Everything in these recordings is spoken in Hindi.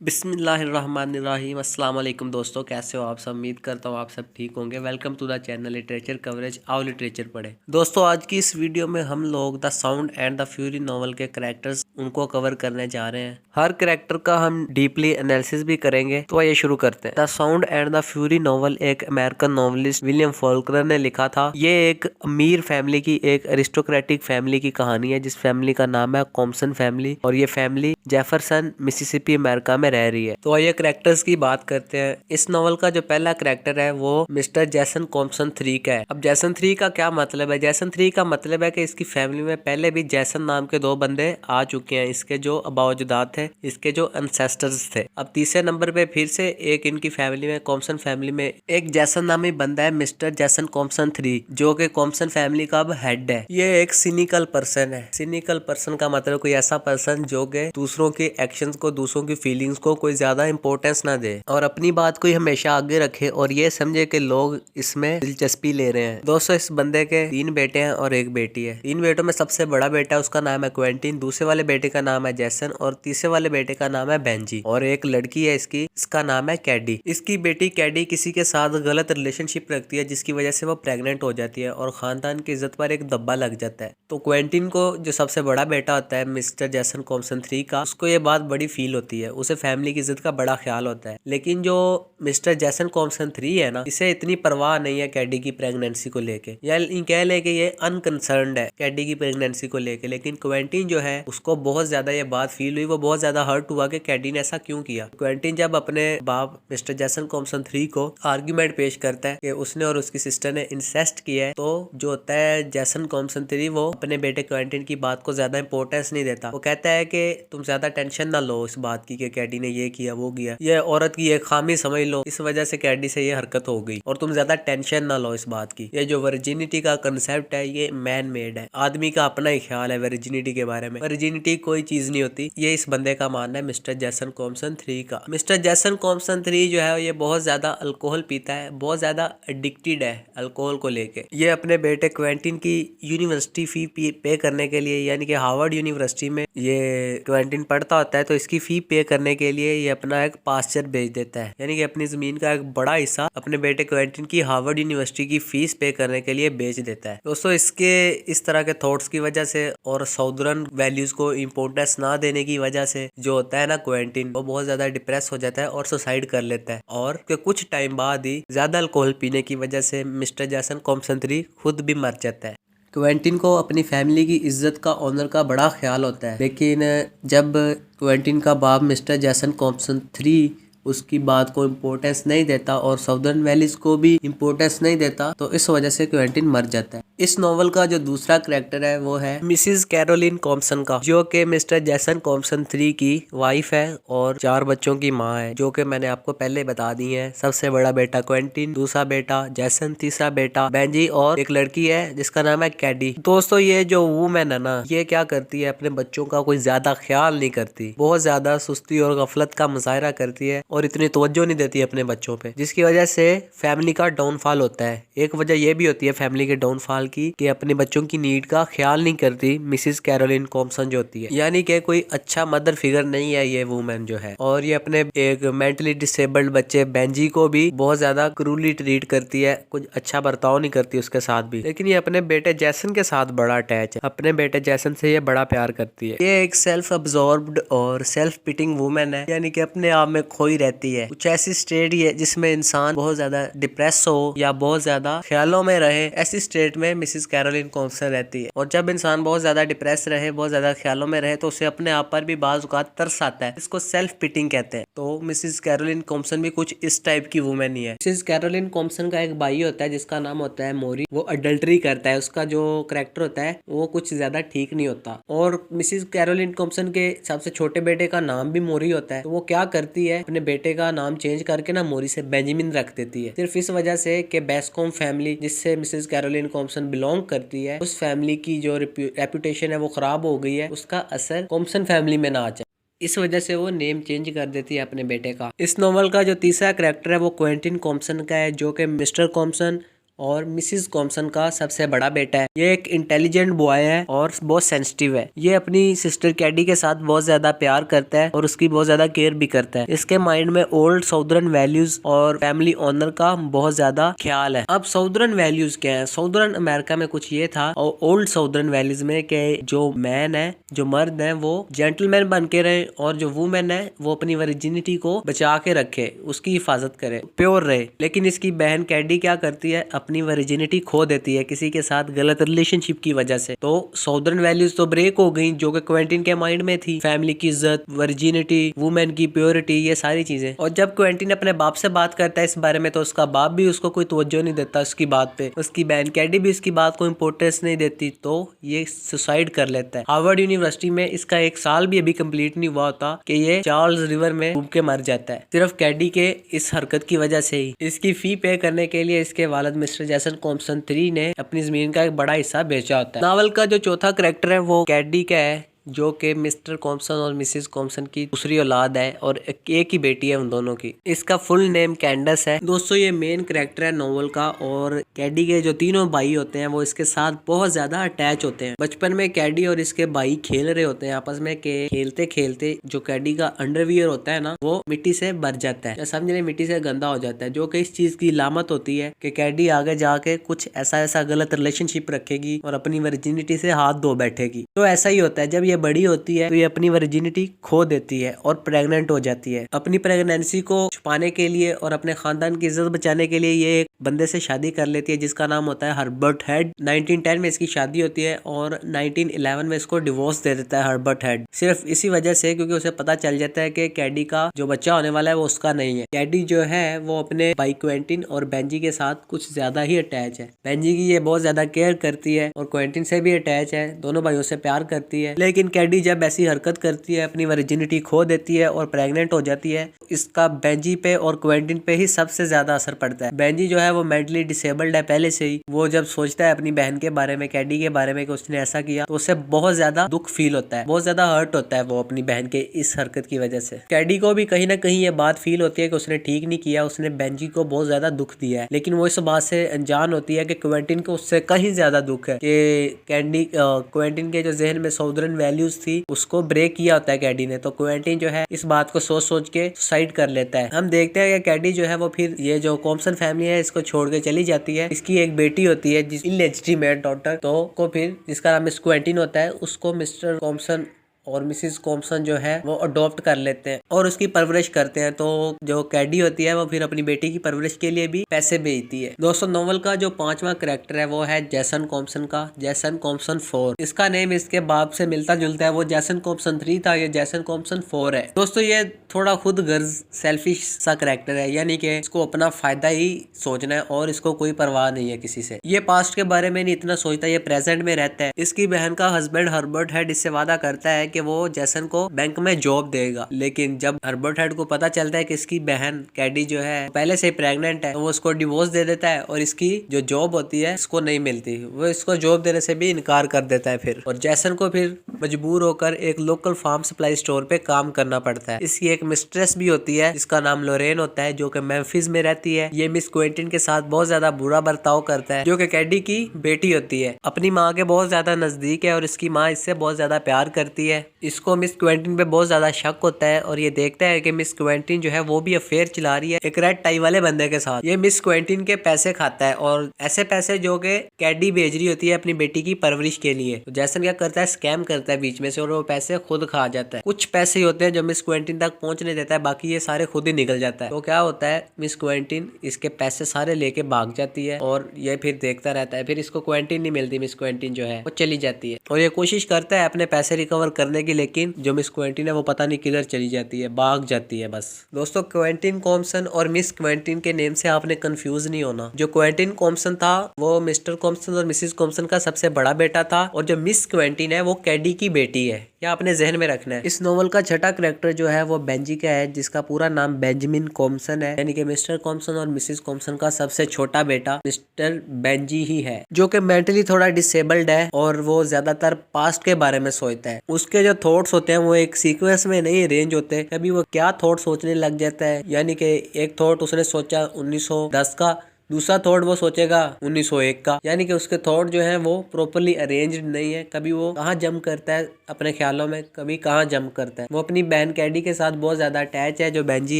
बिस्मिल्लाहिर्रहमानिर्रहीम अस्सलाम वालेकुम दोस्तों, कैसे हो आप सब। उम्मीद करता हूँ आप सब ठीक होंगे। Welcome to the channel literature coverage. आओ लिटरेचर पढ़े। दोस्तों आज की इस वीडियो में हम लोग the sound and the fury novel के कैरेक्टर्स उनको कवर करने जा रहे हैं। हर कैरेक्टर का हम डीपली एनालिसिस भी करेंगे। तो आइए शुरू करते हैं। The sound and the fury novel एक अमेरिकन नॉवलिस्ट विलियम फॉल्कनर ने लिखा था। ये एक अमीर फैमिली की, एक अरिस्टोक्रेटिक फैमिली की कहानी है जिस फैमिली का नाम है कॉम्पसन फैमिली, और ये फैमिली जेफरसन मिसिसिपी अमेरिका में रह रही है। तो आइए कैरेक्टर्स की बात करते हैं। इस नॉवल का जो पहला कैरेक्टर है वो मिस्टर जैसन कॉम्पसन 3 का है। अब जैसन 3 का क्या मतलब है? जैसन 3 का मतलब है कि इसकी फैमिली में पहले भी जैसन नाम के 2 बंदे आ चुके हैं, इसके जो अबावजुदात थे, इसके जो एंसेस्टर्स थे। अब तीसरे नंबर पे फिर से एक इनकी फैमिली में, कॉम्पसन फैमिली में एक जैसन नामी बंदा है, मिस्टर जैसन कॉम्पसन 3, जो कि कॉम्पसन फैमिली का अब हेड है। ये एक सिनिकल पर्सन है। सिनिकल पर्सन का मतलब कोई ऐसा पर्सन जो कि दूसरों के एक्शंस को, दूसरों की फीलिंग्स को कोई ज्यादा इंपॉर्टेंस ना दे और अपनी बात को ही हमेशा आगे रखे और ये समझे कि लोग इसमें दिलचस्पी ले रहे हैं। दोस्तों इस बंदे के 3 बेटे हैं और 1 बेटी है। 3 बेटों में सबसे बड़ा बेटा है, उसका नाम है क्वेंटिन, दूसरे वाले बेटे का नाम है जैसन और तीसरे वाले बेटे का नाम है बेंजी, और एक लड़की है इसका नाम है कैडी। इसकी बेटी कैडी किसी के साथ गलत रिलेशनशिप रखती है जिसकी वजह से वो प्रेग्नेंट हो जाती है और खानदान की इज्जत पर एक धब्बा लग जाता है। तो क्वेंटिन को, जो सबसे बड़ा बेटा होता है मिस्टर जैसन कॉम्पसन 3 का, उसको ये बात बड़ी फील होती है। उसे फैमिली की इज्जत का बड़ा ख्याल होता है। लेकिन जो मिस्टर जैसन कॉम्पसन 3 है ना, इसे इतनी परवाह नहीं है कैडी की प्रेगनेंसी को लेके, या कह ले कि ये अनकंसर्न्ड है कैडी की प्रेगनेंसी को लेके। लेकिन क्वेंटिन जो है उसको बहुत ज्यादा ये बात फील हुई, वो बहुत ज्यादा हर्ट हुआ कि कैडी ने ऐसा क्यों किया। क्वेंटिन जब अपने बाप मिस्टर जैसन कॉम्पसन 3 को आर्ग्यूमेंट पेश करता है कि उसने और उसकी सिस्टर ने इंसेस्ट किया है, तो जो होता है जैसन कॉम्पसन 3 वो अपने बेटे क्वेंटिन की बात को ज्यादा इंपॉर्टेंस नहीं देता। वो कहता है कि तुम ज्यादा टेंशन ना लो इस बात की कि कैडी ने ये किया वो किया, ये औरत की एक खामी समझ लो, इस वजह से कैडी से ये हरकत हो गई और तुम ज्यादा टेंशन ना लो इस बात की। ये जो वर्जिनिटी का कंसेप्ट है ये मैन मेड है, आदमी का अपना ही ख्याल है वर्जिनिटी के बारे में। वर्जिनिटी कोई चीज नहीं होती, ये इस बंदे का मानना है मिस्टर जैसन कॉम्पसन 3 का। मिस्टर जैसन कॉम्पसन 3 जो है ये बहुत ज्यादा अल्कोहल पीता है, बहुत ज्यादा एडिक्टेड है अल्कोहल को लेके। ये अपने बेटे क्वेंटिन की यूनिवर्सिटी फी पे करने के लिए, यानी कि हार्वर्ड यूनिवर्सिटी में ये क्वेंटिन पढ़ता होता है, तो इसकी फी पे करने के लिए ये अपना एक पास्चर बेच देता है, यानी कि अपनी जमीन का एक बड़ा हिस्सा अपने बेटे क्वेंटिन की हार्वर्ड यूनिवर्सिटी की फीस पे करने के लिए बेच देता है। दोस्तों इसके इस तरह के थॉट्स की वजह से और साउदर्न वैल्यूज को इम्पोर्टेंस ना देने की वजह से जो होता है ना, क्वेंटिन वो बहुत ज्यादा डिप्रेस हो जाता है और सुसाइड कर लेता है, और कुछ टाइम बाद ही ज्यादा अल्कोहल पीने की वजह से मिस्टर जैसन कॉम्पसन 3 खुद भी मर जाता है। क्वेंटिन को अपनी फैमिली की इज्जत का, ऑनर का बड़ा ख्याल होता है, लेकिन जब क्वेंटिन का बाप मिस्टर जैसन कॉम्पसन 3 उसकी बात को इम्पोर्टेंस नहीं देता और साउदर्न वैलीज को भी इम्पोर्टेंस नहीं देता, तो इस वजह से क्वेंटिन मर जाता है। इस नॉवल का जो दूसरा कैरेक्टर है वो है मिसिज कैरोलिन कॉम्पसन का, जो कि मिस्टर जैसन कॉम्पसन 3 की वाइफ है और 4 बच्चों की माँ है, जो कि मैंने आपको पहले बता दी है। सबसे बड़ा बेटा क्वेंटिन, दूसरा बेटा जैसन, तीसरा बेटा बेंजी और एक लड़की है जिसका नाम है कैडी। दोस्तों ये जो वूमेन है ना, ये क्या करती है, अपने बच्चों का कोई ज्यादा ख्याल नहीं करती, बहुत ज्यादा सुस्ती और गफलत का मुजाहरा करती है और इतनी तवज्जो नहीं देती अपने बच्चों पे, जिसकी वजह से फैमिली का डाउनफॉल होता है। एक वजह यह भी होती है फैमिली के डाउनफॉल की कि अपने बच्चों की नीड का ख्याल नहीं करती मिसिस कैरोलिन कॉम्पसन जो होती है, यानी कि कोई अच्छा मदर फिगर नहीं है ये वूमेन जो है। और ये अपने एक मेंटली डिसेबल्ड बच्चे बेंजी को भी बहुत ज्यादा क्रूरली ट्रीट करती है, कुछ अच्छा बर्ताव नहीं करती उसके साथ भी। लेकिन ये अपने बेटे जैसन के साथ बड़ा अटैच है, अपने बेटे जैसन से ये बड़ा प्यार करती है। ये एक सेल्फ अब्सॉर्ब्ड और सेल्फ पिटिंग वूमेन है, यानी कि अपने आप में खोई रहती है। कुछ ऐसी स्टेट ही है जिसमें इंसान बहुत ज्यादा डिप्रेस हो या बहुत ज्यादा ख्यालों में रहे, ऐसी स्टेट में मिसिस कैरोलिन कॉम्पसन रहती है। और जब इंसान बहुत ज्यादा डिप्रेस रहे, बहुत ज्यादा ख्यालों में रहे, तो उसे अपने आप पर भी बाज़ औक़ात तरस आता है, इसको सेल्फ पिटिंग कहते हैं। तो मिसिस कैरोलिन कॉम्पसन भी कुछ इस टाइप की वुमेन ही है। मिसिस कैरोलिन कॉम्पसन का एक भाई होता है जिसका नाम होता है मोरी, वो अडल्टरी करता है, उसका जो कैरेक्टर होता है वो कुछ ज्यादा ठीक नहीं होता। और मिसिस कैरोलिन कॉम्पसन के सबसे छोटे बेटे का नाम भी मोरी होता है, तो वो क्या करती है, अपने बेटे का नाम चेंज करके ना मोरी से बेंजामिन रख देती है, सिर्फ इस वजह से कि बेस्कॉम फैमिली जिससे मिसेस कैरोलिन कॉम्पसन बिलोंग करती है, उस फैमिली की जो रेपुटेशन है वो खराब हो गई है, उसका असर कॉम्पसन फैमिली में ना आ जाए, इस वजह से वो नेम चेंज कर देती है अपने बेटे का। इस नॉवल का जो तीसरा कैरेक्टर है वो क्वेंटिन कॉम्पसन का है, जो कि मिस्टर कॉम्पसन और मिसिस कॉम्पसन का सबसे बड़ा बेटा है। ये एक इंटेलिजेंट बॉय है और बहुत सेंसिटिव है। ये अपनी सिस्टर कैडी के साथ बहुत ज्यादा प्यार करता है और उसकी बहुत ज्यादा केयर भी करता है। इसके माइंड में ओल्ड साउदर्न वैल्यूज और फैमिली ऑनर का बहुत ज्यादा ख्याल है। अब साउदर्न वैल्यूज क्या है? साउदर्न अमेरिका में कुछ ये था और ओल्ड साउदर्न वैल्यूज में कि जो मैन है, जो मर्द है, वो जेंटलमैन बन के रहे और जो वुमेन है वो अपनी वर्जिनिटी को बचा के रखे, उसकी हिफाजत करे, प्योर रहे। लेकिन इसकी बहन कैडी क्या करती है? अपनी वर्जिनिटी खो देती है किसी के साथ गलत रिलेशनशिप की वजह से। तो साउदर्न वैल्यूज तो ब्रेक हो गई जो कि क्वेंटिन के माइंड में थी, फैमिली की इज्जत, वर्जिनिटी, वुमेन की प्योरिटी, ये सारी चीजें। और जब क्वेंटिन अपने बाप से बात करता है इस बारे में तो उसका बाप भी उसको कोई तवज्जो नहीं देता उसकी बात पे। उसकी बहन कैडी भी इसकी बात को इंपोर्टेंस नहीं देती, तो ये सुसाइड कर लेता है। हार्वर्ड यूनिवर्सिटी में इसका 1 साल भी अभी कंप्लीट नहीं हुआ होता कि ये चार्ल्स रिवर में डूब के मर जाता है, सिर्फ कैडी के इस हरकत की वजह से ही। इसकी फी पे करने के लिए इसके वालिद मिस्टर जैसन कॉम्पसन III ने अपनी जमीन का एक बड़ा हिस्सा बेचा होता है। नावल का जो चौथा कैरेक्टर है वो कैडी का है, जो कि मिस्टर कॉम्पसन और मिसेस कॉम्पसन की दूसरी औलाद है और एक ही बेटी है उन दोनों की। इसका फुल नेम कैंडस है। दोस्तों ये मेन कैरेक्टर है नोवेल का और कैडी के जो तीनों भाई होते हैं वो इसके साथ बहुत ज्यादा अटैच होते हैं। बचपन में कैडी और इसके भाई खेल रहे होते हैं आपस में के खेलते खेलते जो कैडी का अंडरवियर होता है ना वो मिट्टी से भर जाता है, समझ रहे, मिट्टी से गंदा हो जाता है, जो कि इस चीज की लामत होती है कि कैडी आगे जाके कुछ ऐसा गलत रिलेशनशिप रखेगी और अपनी वर्जिनिटी से हाथ धो बैठेगी। तो ऐसा ही होता है, जब ये बड़ी होती है तो ये अपनी वर्जिनिटी खो देती है और प्रेग्नेंट हो जाती है। अपनी प्रेगनेंसी को छुपाने के लिए और अपने खानदान की इज्जत बचाने के लिए ये एक बंदे से शादी कर लेती है जिसका नाम होता है हर्बर्ट हेड। 1910 में इसकी शादी होती है और 1911 में इसको डिवोर्स दे देता है हर्बर्ट हेड, सिर्फ इसी वजह से क्योंकि उसे पता चल जाता है कि कैडी का जो बच्चा होने वाला है वो उसका नहीं है। कैडी जो है वो अपने भाई क्वेंटिन और बेंजी के साथ कुछ ज्यादा ही अटैच है। बेंजी की ये बहुत ज्यादा केयर करती है और क्वेंटिन से भी अटैच है, दोनों भाइयों से प्यार करती है। लेकिन कैडी जब ऐसी हरकत करती है, अपनी वर्जिनिटी खो देती है और प्रेग्नेंट हो जाती है, इसका बेंजी पे और क्वेंटिन पे ही सबसे ज्यादा असर पड़ता है। बेंजी जो है वो मेंटली डिसेबल्ड है पहले से ही। वो जब सोचता है अपनी बहन के बारे में, कैडी के बारे में कि उसने ऐसा किया, तो उसे बहुत ज्यादा दुख फील होता है, बहुत ज्यादा हर्ट होता है वो अपनी बहन के इस हरकत की वजह से। कैडी को भी कहीं ना कहीं ये बात फील होती है कि उसने ठीक नहीं किया, उसने बेंजी को बहुत ज्यादा दुख दिया है। लेकिन वो इस बात से अनजान होती है कि क्वेंटिन को उससे कहीं ज्यादा दुख है कि क्वेंटिन के जो जहन में साउदर्न वैल्यूज थी उसको ब्रेक किया होता है कैडी ने। तो क्वेंटिन जो है इस बात को सोच सोच के सुसाइड कर लेता है। हम देखते हैं कि कैडी जो है वो फिर ये जो कॉम्पसन फैमिली है इसको छोड़ के चली जाती है। इसकी एक बेटी होती है जिस इलेजिटिमेट डॉटर, तो को फिर जिसका नाम मिस क्वेंटिन होता है उसको मिस्टर कॉम्पसन और मिसिस कॉम्पसन जो है वो अडॉप्ट कर लेते हैं और उसकी परवरिश करते हैं। तो जो कैडी होती है वो फिर अपनी बेटी की परवरिश के लिए भी पैसे भेजती है। दोस्तों नोवेल का जो 5वां कैरेक्टर है वो है जैसन कॉम्पसन का, जैसन कॉम्पसन IV। इसका नेम इसके बाप से मिलता जुलता है, वो जैसन कॉम्पसन III था, ये जैसन कॉम्पसन IV है। दोस्तों ये थोड़ा खुद गर्ज सेल्फिश सा कैरेक्टर है, यानी कि इसको अपना फायदा ही सोचना है और इसको कोई परवाह नहीं है किसी से। ये पास्ट के बारे में नहीं इतना सोचता, ये प्रेजेंट में रहता है। इसकी बहन का हस्बैंड हर्बर्ट हेड इससे वादा करता है कि वो जैसन को बैंक में जॉब देगा, लेकिन जब हर्बर्ट हेड को पता चलता है कि इसकी बहन कैडी जो है पहले से ही प्रेग्नेंट है, तो वो उसको डिवोर्स दे देता है और इसकी जो जॉब होती है इसको नहीं मिलती, वो इसको जॉब देने से भी इनकार कर देता है फिर। और जैसन को फिर मजबूर होकर एक लोकल फार्म सप्लाई स्टोर पे काम करना पड़ता है। इसकी एक मिस्ट्रेस भी होती है जिसका नाम लोरेन होता है, जो कि मेम्फिस में रहती है। ये मिस क्वेंटिन के साथ बहुत ज्यादा बुरा बर्ताव करता है, जो कि कैडी की बेटी होती है, अपनी माँ के बहुत ज्यादा नजदीक है और इसकी माँ इससे बहुत ज्यादा प्यार करती है। इसको मिस क्वेंटिन पे बहुत ज्यादा शक होता है और ये देखता है कि मिस क्वेंटिन जो है वो भी अफेयर चला रही है एक रेड टाई वाले बंदे के साथ। ये मिस क्वेंटिन के पैसे खाता है और ऐसे पैसे जो कि कैडी भेज रही होती है अपनी बेटी की परवरिश के लिए। तो जैसन क्या करता है, स्कैम करता है बीच में से और वो पैसे खुद खा जाता है। कुछ पैसे ही होते हैं जो मिस क्वेंटिन तक पहुंचने देता है, बाकी ये सारे खुद ही निकल जाता है। तो क्या होता है, मिस क्वेंटिन इसके पैसे सारे लेके भाग जाती है और ये फिर देखता रहता है। फिर इसको क्वेंटिन नहीं मिलती, मिस क्वेंटिन जो है वो चली जाती है और ये कोशिश करता है अपने पैसे रिकवर करने की, लेकिन जो मिस क्वेंटिन है वो पता नहीं किधर चली जाती है, भाग जाती है बस। दोस्तों क्वेंटिन कॉम्पसन और मिस क्वेंटिन के नेम से आपने कंफ्यूज नहीं होना। जो क्वेंटिन कॉम्पसन था वो मिस्टर कॉम्पसन और मिसिस कॉम्पसन का सबसे बड़ा बेटा था और जो मिस क्वेंटिन है वो कैडी की बेटी है, या आपने जहन में रखना है। इस नोवेल का छठा कैरेक्टर जो है वो बेंजी का है, जिसका पूरा नाम बेंजामिन कॉम्पसन है, यानी कि मिस्टर कॉम्पसन और मिसिस कॉम्पसन का सबसे छोटा बेटा मिस्टर बेंजी ही है, जो कि मेंटली थोड़ा डिसेबल्ड है और वो ज्यादातर पास्ट के बारे में सोचता है। उसके जो थॉट्स होते हैं वो एक सीक्वेंस में नहीं अरेंज होते, कभी वो क्या थॉट सोचने लग जाता है, यानी कि एक थॉट उसने सोचा 1910 का, दूसरा थॉट वो सोचेगा 1901 का, यानी कि उसके थॉट जो है वो प्रॉपरली अरेंज्ड नहीं है। कभी वो कहाँ जंप करता है अपने ख्यालों में, कभी कहाँ जंप करता है। वो अपनी बहन कैडी के साथ बहुत ज्यादा अटैच है जो बेंजी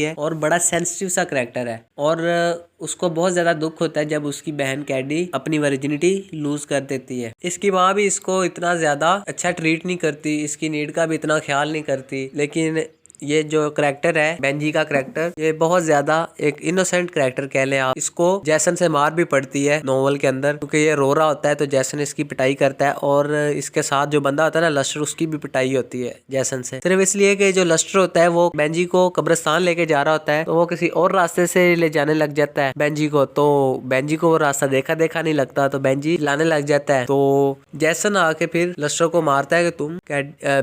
है, और बड़ा सेंसिटिव सा करेक्टर है। और उसको बहुत ज्यादा दुख होता है जब उसकी बहन कैडी अपनी वर्जिनिटी लूज कर देती है। इसकी माँ भी इसको इतना ज्यादा अच्छा ट्रीट नहीं करती, इसकी नीड का भी इतना ख्याल नहीं करती। लेकिन ये जो करेक्टर है बेंजी का करेक्टर, ये बहुत ज्यादा एक इनोसेंट करेक्टर कह लें आप। इसको जैसन से मार भी पड़ती है नोवेल के अंदर, क्योंकि ये रो रहा होता है तो जैसन इसकी पिटाई करता है, और इसके साथ जो बंदा होता है ना लस्टर, उसकी भी पिटाई होती है जैसन से। सिर्फ इसलिए कि जो लस्टर होता है वो बेंजी को कब्रिस्तान लेके जा रहा होता है, तो वो किसी और रास्ते से ले जाने लग जाता है बेंजी को। तो बेंजी को वो रास्ता देखा देखा नहीं लगता, तो बेंजी लाने लग जाता है। तो जैसन आके फिर लस्टर को मारता है कि तुम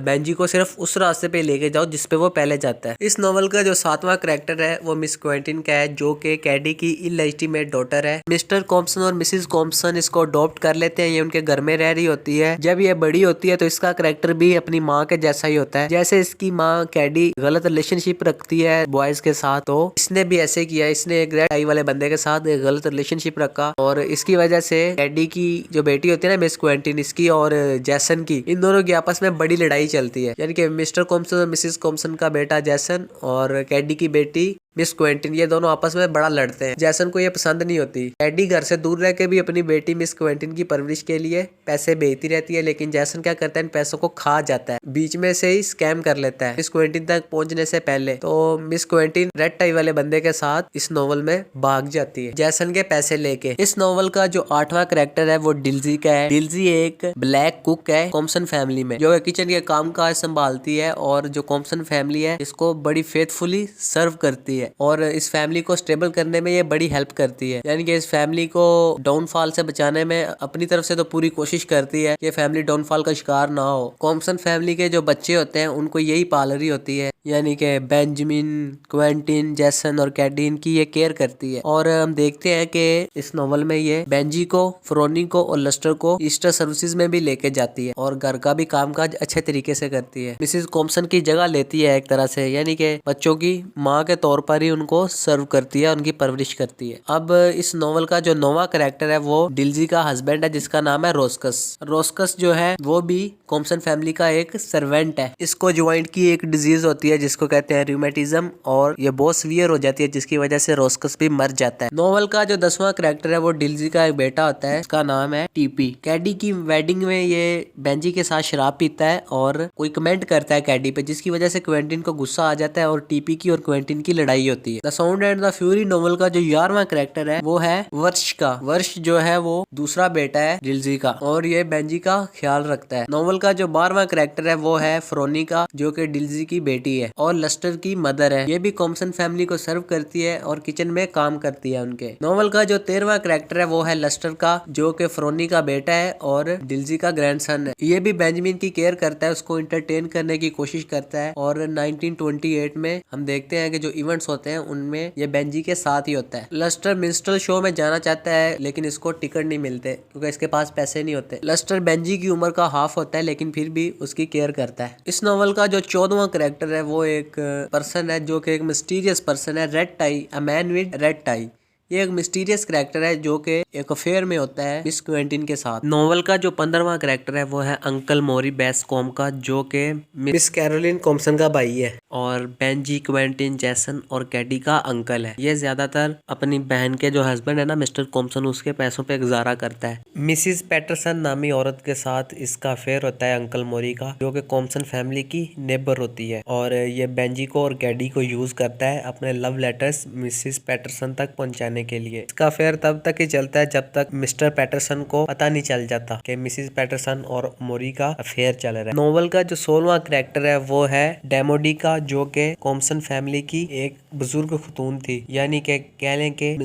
बेंजी को सिर्फ उस रास्ते पे लेके जाओ जिसपे वो पहले जाता है। इस नॉवल का जो 7वां कैरेक्टर है वो मिस क्वेंटिन का है, जो कि कैडी की इलेजिटिमेट डॉटर है। मिस्टर कॉम्पसन और मिसेस कॉम्पसन इसको अडॉप्ट कर लेते हैं, ये उनके घर में रह रही होती है। जब ये बड़ी होती है तो इसका कैरेक्टर भी अपनी माँ के जैसा ही होता है। जैसे इसकी माँ कैडी गलत रिलेशनशिप रखती है बॉयज के साथ, तो इसने भी ऐसे किया। इसने एक रेड आई वाले बंदे के साथ एक गलत रिलेशनशिप रखा, और इसकी वजह से कैडी की जो बेटी होती है ना मिस क्वेंटिन, इसकी और जैसन की, इन दोनों की आपस में बड़ी लड़ाई चलती है। यानी कि मिस्टर कॉम्पसन और मिसेस कॉम्पसन का बेटा जैसन और कैडी की बेटी मिस क्वेंटिन, ये दोनों आपस में बड़ा लड़ते हैं। जैसन को ये पसंद नहीं होती। कैडी घर से दूर रह के भी अपनी बेटी मिस क्वेंटिन की परवरिश के लिए पैसे भेजती रहती है, लेकिन जैसन क्या करता है, इन पैसों को खा जाता है, बीच में से ही स्कैम कर लेता है मिस क्वेंटिन तक पहुंचने से पहले। तो मिस क्वेंटिन रेड टाई वाले बंदे के साथ इस नॉवल में भाग जाती है जैसन के पैसे लेके। इस नॉवल का जो 8वां कैरेक्टर है वो डिल्जी का है। डिल्जी एक ब्लैक कुक है कॉम्पसन फैमिली में, जो किचन के काम काज संभालती है, और जो कॉम्पसन फैमिली है इसको बड़ी फेथफुली सर्व करती है, और इस फैमिली को स्टेबल करने में ये बड़ी हेल्प करती है। यानी कि इस फैमिली को डाउनफॉल से बचाने में अपनी तरफ से तो पूरी कोशिश करती है कि फैमिली डाउनफॉल का शिकार ना हो। कॉम्पसन फैमिली के जो बच्चे होते हैं उनको यही पाल रही होती है, यानी कि बेंजामिन, क्वेंटिन, जैसन और कैडी की ये केयर करती है। और हम देखते हैं कि इस नॉवल में ये बेंजी को, फ्रोनी को और लस्टर को ईस्टर सर्विसेज में भी लेके जाती है, और घर का भी कामकाज अच्छे तरीके से करती है। मिसेस कॉम्पसन की जगह लेती है एक तरह से, यानी कि बच्चों की माँ के तौर पर ही उनको सर्व करती है, उनकी परवरिश करती है। अब इस नॉवल का जो 9वां कैरेक्टर है वो डिल्जी का हस्बैंड है, जिसका नाम है रोस्कस। रोस्कस जो है वो भी कॉम्पसन फैमिली का एक सर्वेंट है। इसको ज्वाइंट की एक डिजीज होती है जिसको कहते हैं रूमेटिज्म, और ये बहुत सीवियर हो जाती है, जिसकी वजह से रोस्कस भी मर जाता है। नॉवल का जो 10वां कैरेक्टर है वो डिल्जी का एक बेटा होता है, इसका नाम है टीपी। कैडी की वेडिंग में ये बेंजी के साथ शराब पीता है और कोई कमेंट करता है कैडी पे, जिसकी वजह से क्वेंटिन को गुस्सा आ जाता है और टीपी की और क्वेंटिन की लड़ाई होती है। The sound and the fury novel का जो 11वां कैरेक्टर है वो है वर्ष का। वर्ष जो है वो दूसरा बेटा है डिल्जी का, और ये बेंजी का ख्याल रखता है। नॉवल का जो 12वां कैरेक्टर है वो है फ्रोनी का, जो कि डिल्जी की बेटी है और लस्टर की मदर है। ये भी कॉम्पसन फैमिली को सर्व करती है और किचन में काम करती है उनके। नॉवल का जो 13वां कैरेक्टर है वो है लस्टर का, जो कि फ्रोनी का बेटा है और डिल्जी का ग्रैंडसन है। ये भी बेंजामिन की केयर करता है, उसको इंटरटेन करने की कोशिश करता है, और 1928 में हम देखते हैं कि जो इवेंट्स होते हैं उनमें ये बेंजी के साथ ही होता है। लस्टर मिनिस्ट्रल शो में जाना चाहता है, लेकिन इसको टिकट नहीं मिलते क्योंकि इसके पास पैसे नहीं होते। लस्टर बेंजी की उम्र का हाफ होता है, लेकिन फिर भी उसकी केयर करता है। इस नॉवल का जो 14वां कैरेक्टर है वो एक पर्सन है, जो कि एक मिस्टीरियस पर्सन है, red tie, a man with red tie. ये एक मिस्टीरियस कैरेक्टर है जो कि एक अफेयर में होता है मिस क्वेंटिन के साथ। नॉवल का जो 15वां कैरेक्टर है वो है अंकल मोरी बेस्कॉम का, जो कि मिस कैरोलिन कॉम्पसन का भाई है और बेंजी, क्वेंटिन, जैसन और कैडी का अंकल है। ये ज्यादातर अपनी बहन के जो हस्बैंड है ना मिस्टर कॉम्पसन, उसके पैसों पे गुजारा करता है। मिसिस पैटरसन नामी औरत के साथ इसका अफेयर होता है अंकल मोरी का, जो कि कॉम्पसन फैमिली की नेबर होती है, और ये बेंजी को और कैडी को यूज करता है अपने लव लेटर्स मिसिस पैटरसन तक पहुंचाने के लिए। इसका अफेयर तब तक ही चलता है जब तक मिस्टर पैटरसन को पता नहीं चल जाता कि मिसिस पैटरसन और मोरी का अफेयर चल रहा है। नॉवल का जो 16वां कैरेक्टर है वो है डेमोडी का, जो कि कॉम्पसन फैमिली की एक बुजुर्ग खतून थी, यानी कि कह लें कि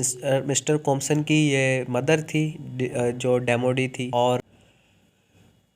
मिस्टर कॉम्पसन की ये मदर थी जो डेमोडी थी।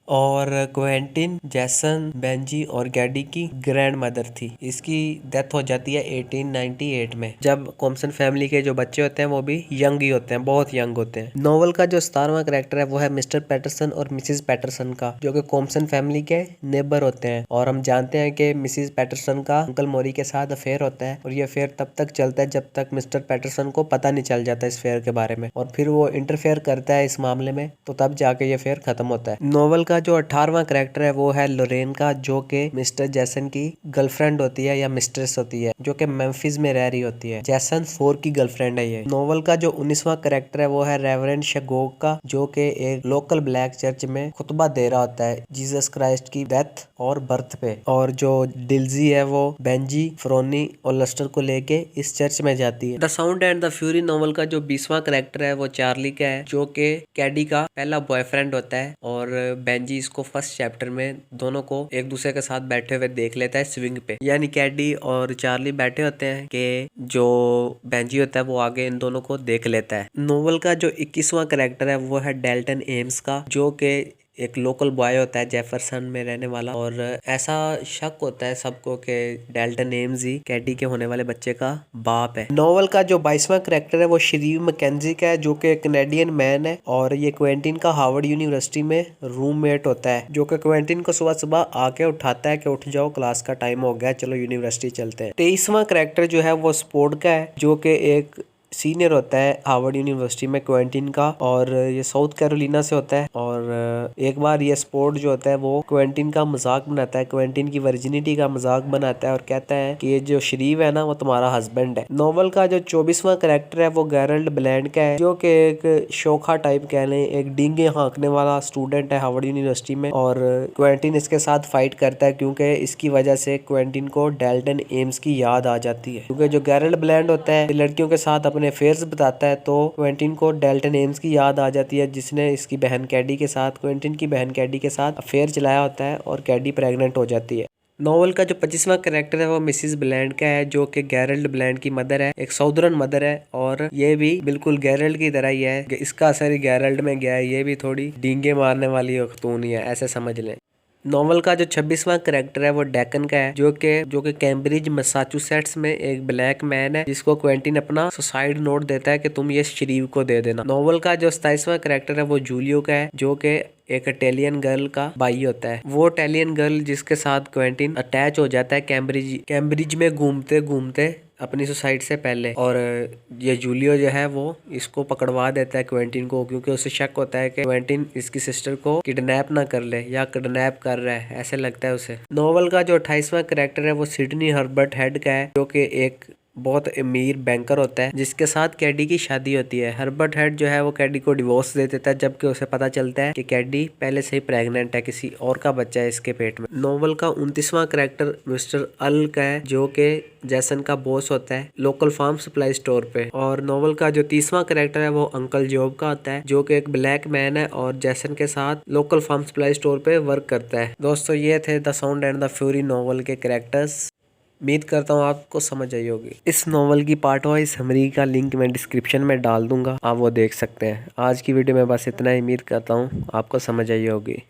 और क्वेंटिन, जैसन, बेंजी और गैडी की ग्रैंड मदर थी। इसकी डेथ हो जाती है 1898 में, जब कॉम्पसन फैमिली के जो बच्चे होते हैं वो भी यंग ही होते हैं, बहुत यंग होते हैं। नॉवल का जो 17वां कैरेक्टर है वो है मिस्टर पैटरसन और मिसिस पैटरसन का, जो कि कॉम्पसन फैमिली के नेबर होते हैं। और हम जानते हैं कि मिसिस पैटरसन का अंकल मोरी के साथ अफेयर होता है, और ये अफेयर तब तक चलता है जब तक मिस्टर पैटरसन को पता नहीं चल जाता इस अफेयर के बारे में, और फिर वो इंटरफेयर करता है इस मामले में, तो तब जाके ये अफेयर खत्म होता है। नॉवल का जो 18वां कैरेक्टर है वो है लोरेन का, जो कि मिस्टर जैसन की गर्लफ्रेंड होती है या मिस्ट्रेस होती है, जो कि मेम्फिस में रह रही होती है। जैसन 4 की गर्लफ्रेंड है ये। नॉवल का जो 19वां कैरेक्टर है वो है रेवरेंड शगोग का, जो कि एक लोकल ब्लैक चर्च में खुतबा दे रहा होता है जीसस क्राइस्ट की डेथ और बर्थ पे। और जो डिल्जी है वो बेंजी, फ्रोनी और लस्टर को लेके इस चर्च में जाती है। The sound and the fury novel का जो 20वां कैरेक्टर है वो चार्ली का है, जो कि कैडी का पहला बॉयफ्रेंड होता है। और बेंजी इसको फर्स्ट चैप्टर में दोनों को एक दूसरे के साथ बैठे हुए देख लेता है स्विंग पे, यानी कैडी और चार्ली बैठे होते हैं कि जो बेंजी होता है वो आगे इन दोनों को देख लेता है। नोवेल का जो 21वां कैरेक्टर है वो है डेल्टन एम्स का, जो कि एक लोकल बॉय होता है जेफरसन में रहने वाला, और ऐसा शक होता है सबको कि डेल्टन एम्स ही कैडी के होने वाले बच्चे का बाप है। नॉवल का जो 22वां कैरेक्टर है वो शरीफ मैकेंजी का है, जो कि कैनेडियन मैन है, और ये क्वेंटिन का हार्वर्ड यूनिवर्सिटी में रूममेट होता है, जो कि क्वेंटिन को सुबह सुबह आके उठाता है कि उठ जाओ, क्लास का टाइम हो गया, चलो यूनिवर्सिटी चलते हैं। 23वां कैरेक्टर जो है वो स्पोर्ट का है, जो कि एक सीनियर होता है हार्वर्ड यूनिवर्सिटी में क्वेंटिन का, और ये साउथ कैरोलिना से होता है। और एक बार ये स्पोर्ट जो होता है वो क्वेंटिन का मजाक बनाता है, क्वेंटिन की वर्जिनिटी का मजाक बनाता है, और कहता है कि ये जो शरीफ है ना वो तुम्हारा हस्बैंड है। नॉवल का जो 24वां कैरेक्टर है वो गैरल्ड ब्लैंड का है, जो कि एक शोखा टाइप कह लें, एक डींगे हाँकने वाला स्टूडेंट है हार्वर्ड यूनिवर्सिटी में। और क्वेंटिन इसके साथ फाइट करता है, क्योंकि इसकी वजह से क्वेंटिन को डेल्टन एम्स की याद आ जाती है। क्योंकि जो गैरल्ड ब्लैंड होता है लड़कियों के साथ अपने अफेयर्स बताता है, तो क्वेंटिन को डेल्टन एम्स की याद आ जाती है, जिसने इसकी बहन कैडी के साथ, क्वेंटिन की बहन कैडी के साथ अफेयर चलाया होता है, और कैडी प्रेग्नेंट हो जाती है। नॉवल का जो 25वां कैरेक्टर है वो मिसिस ब्लैंड का है, जो कि गैरल्ड ब्लैंड की मदर है, एक साउदर्न मदर है, और ये भी बिल्कुल गैरल्ड की तरह ही है। इसका असर ही गैरल्ड में गया है, ये भी थोड़ी डींगे मारने वाली खतून ही है, ऐसे समझ लें। नॉवल का जो 26वां कैरेक्टर है वो डेकन का है, जो कि कैम्ब्रिज मैसाचुसेट्स में एक ब्लैक मैन है, जिसको क्वेंटिन अपना सुसाइड नोट देता है कि तुम ये शरीफ को दे देना। नॉवल का जो 27वां कैरेक्टर है वो जूलियो का है, जो कि एक इटालियन गर्ल का भाई होता है। वो इटालियन गर्ल जिसके साथ क्वेंटिन अटैच हो जाता है कैम्ब्रिज में घूमते घूमते अपनी सुसाइड से पहले। और ये जूलियो जो है वो इसको पकड़वा देता है क्वेंटिन को, क्योंकि उसे शक होता है कि क्वेंटिन इसकी सिस्टर को किडनैप ना कर ले, या किडनैप कर रहा है, ऐसे लगता है उसे। नॉवल का जो 28वां कैरेक्टर है वो सिडनी हर्बर्ट हेड का है, जो कि एक बहुत अमीर बैंकर होता है, जिसके साथ कैडी की शादी होती है। हर्बर्ट हेड जो है वो कैडी को डिवोर्स दे देता है, जबकि उसे पता चलता है कि कैडी पहले से ही प्रेग्नेंट है, किसी और का बच्चा है इसके पेट में। नॉवल का 29वां कैरेक्टर मिस्टर अल का है, जो कि जैसन का बॉस होता है लोकल फार्म सप्लाई स्टोर पे। और नॉवल का जो 30वां कैरेक्टर है वो अंकल जॉब का होता है, जो कि एक ब्लैक मैन है और जैसन के साथ लोकल फार्म सप्लाई स्टोर पे वर्क करता है। दोस्तों ये थे the sound and the fury novel के कैरेक्टर्स। उम्मीद करता हूँ आपको समझ आई होगी। इस नॉवल की पार्ट वाइज समरी का लिंक मैं डिस्क्रिप्शन में डाल दूंगा, आप वो देख सकते हैं। आज की वीडियो में बस इतना ही, उम्मीद करता हूँ आपको समझ आई होगी।